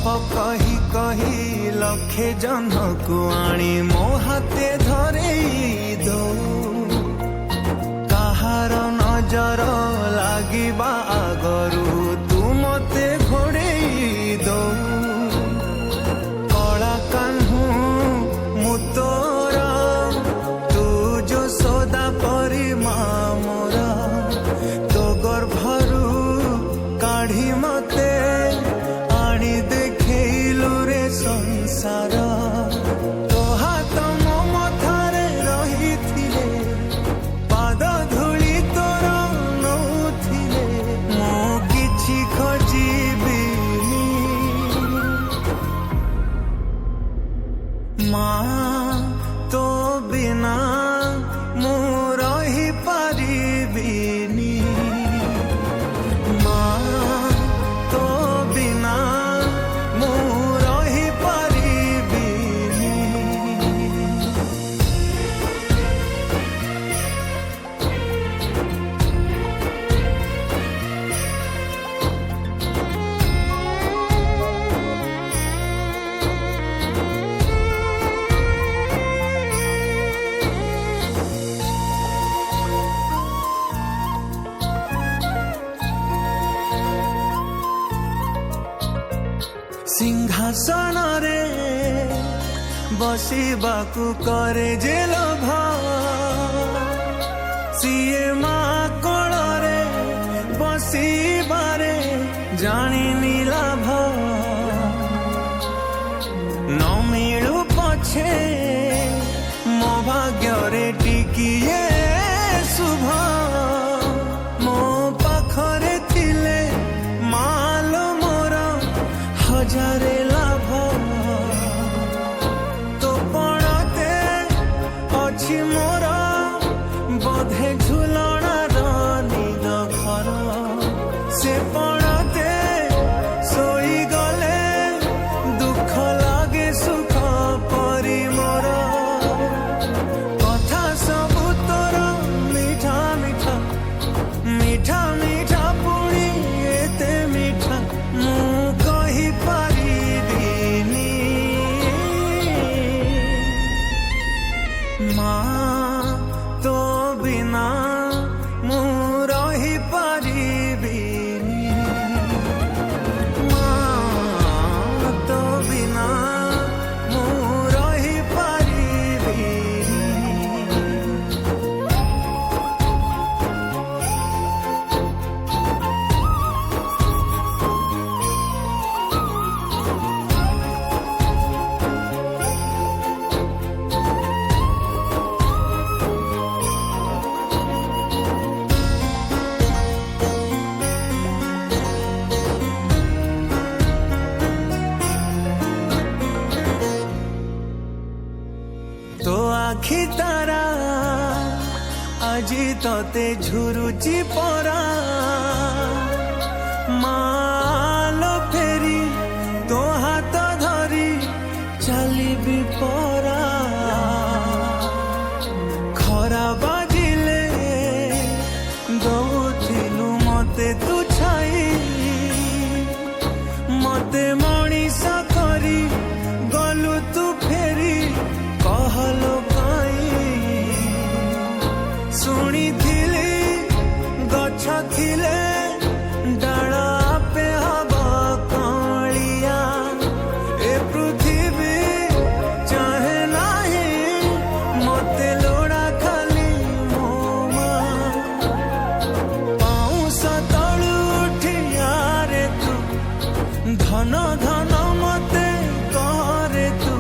कही कही लक्षे जन को आनी मो हाथे धरेई दो कहार नजर लागिबा आगरू तू मते घोड़ेई दो कला कान्हू मु तोर तू जो सदा परी मोरा तो गर्भरू काढ़ी मते आनी देखैलु रे संसार तो हाथ मो मथारे रहिथिले पाद धूली तोर नौथिले मो किछि खोजिबिनी माँ तो बिना मु रही पारिबिनी माँ तो बिना मु रही पारिबिनी। सिंहासन रे बसिबाकू करे जे लोभ सीए माँ कोଳରେ बसिबारे जानिनी लाभ न मिलू पछे मो भाग्य टिकिए शुभ मो पाखरे थिले मालो मोर हजारे लाभ तो पड़ते अच्छी मोर बोधे झुलणार निद घर से पड़ते सोई गले दुख लागे सुख परी मोर कथा सबु तोर मीठा मीठा मीठा मीठा पुणी एते मीठा मु कही पारिबिनी माँ तो बिना मु रही पारिबिनी माँ तो बिना मु रही पारिबिनी। तो आखि तारा আজি तते झुरुची परा मालो फेरी तो हाथ धरी चलिबी परा खरा बाजिले दौथिलु मते तू छाई मते मणिष करी गलु तू फेरी कहलो काई शुणी थिली गछ थिले डाल आपे हवा कालिया ए पृथ्वी चाहे नाही मते लोड़ा खाली मो माँ पाउस तलु उठिया रे तू धन धन मते करे तू